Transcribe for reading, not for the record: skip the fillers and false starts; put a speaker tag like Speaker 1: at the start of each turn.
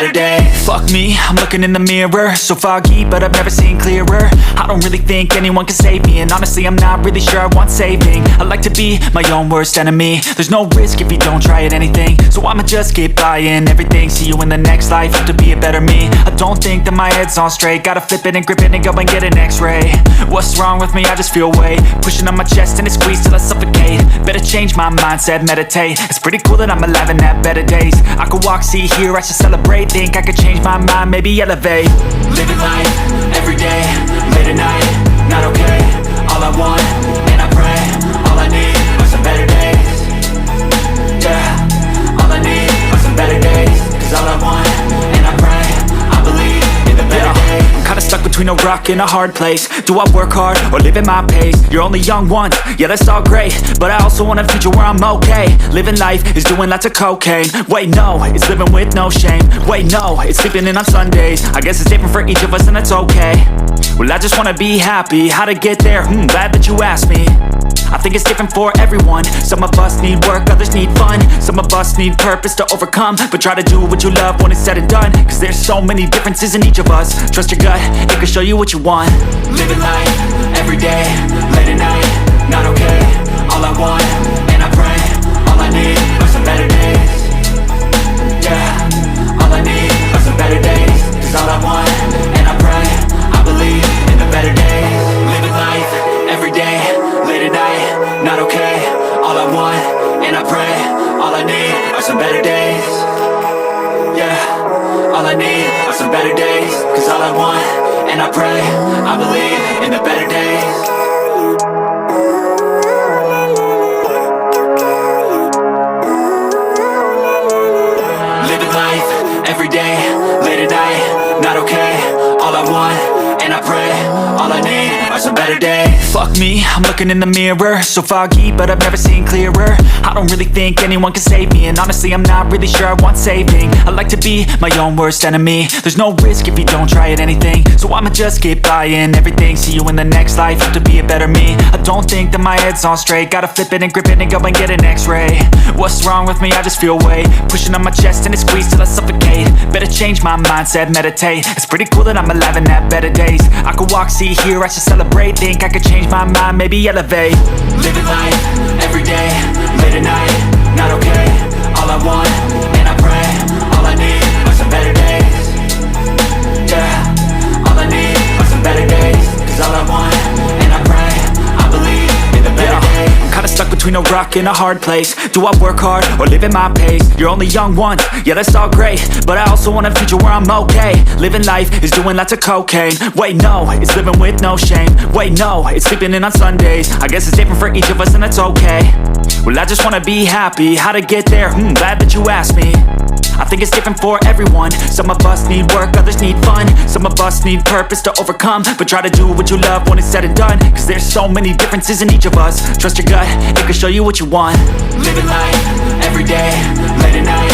Speaker 1: better day. Fuck me, I'm looking in the mirror, so foggy, but I've never seen clearer. I don't really think anyone can save me, and honestly I'm not really sure I want saving. I like to be my own worst enemy. There's no risk if you don't try at anything, so I'ma just keep buying everything. See you in the next life, have to be a better me. I don't think that my head's on straight, gotta flip it and grip it and go and get an x-ray. What's wrong with me? I just feel weight pushing on my chest and it squeezes till I suffocate. Better change my mindset, meditate. It's pretty cool that I'm alive and have better days. I could walk, see, hear, I should celebrate. Think I could change my mind, maybe elevate. Living life, every day, late at night, not okay. All I want, and I pray, all I need are some better days. Yeah, all I need are some better days. Cause all I want, and I pray, I believe in the better days. I'm kinda stuck between a rock and a hard place. Do I work hard or live at my pace? You're only young once, yeah that's all great, but I also want a future where I'm okay. Living life is doing lots of cocaine. Wait no, it's living with no shame. Wait no, it's sleeping in on Sundays. I guess it's different for each of us and that's okay. Well I just wanna be happy, how to get there? Glad that you asked me. I think it's different for everyone. Some of us need work, others need fun. Some of us need purpose to overcome. But try to do what you love when it's said and done. Cause there's so many differences in each of us. Trust your gut, it can show you what you want. Living life, every day, late at night, not okay. All I want, and I pray, all I need are some better days. Yeah, all I need are some better days. Cause all I want, and I pray, I believe in the better days. Living life, every day, late at night, not okay. All I want, and I pray, all I need are some better days. Yeah, all I need are some better days. Cause all I want, and I pray, I believe in the better days. Living life, every day, late at night, not okay. All I want, and I pray, all I need are some better days. Fuck me, I'm looking in the mirror, so foggy, but I've never seen clearer. I don't really think anyone can save me, and honestly I'm not really sure I want saving. I like to be my own worst enemy. There's no risk if you don't try at anything, so I'ma just keep buying everything. See you in the next life, have to be a better me. I don't think that my head's on straight, gotta flip it and grip it and go and get an x-ray. What's wrong with me? I just feel weight pushing on my chest and it squeezes till I suffocate. Better change my mindset, meditate. It's pretty cool that I'm alive and have better days. I could walk, see, hear, I should celebrate. Think I could change my mind, maybe elevate. Living life, every day, late at night, not okay. All I want, and I pray, all I need are some better days. Yeah, all I need are some better days. Cause all I want, and I pray, I believe in the better days. I'm kinda stuck between a rock and a hard place. Do I work hard or live at my pace? You're only young once, yeah that's all great, but I also want a future where I'm okay. Living life is doing lots of cocaine. Wait no, it's living with no shame. Wait no, it's sleeping in on Sundays. I guess it's different for each of us and that's okay. Well I just wanna be happy, how to get there? Glad that you asked me. I think it's different for everyone. Some of us need work, others need fun. Some of us need purpose to overcome. But try to do what you love when it's said and done. Cause there's so many differences in each of us. Trust your gut, it can show you what you want. Living life, every day, late at night,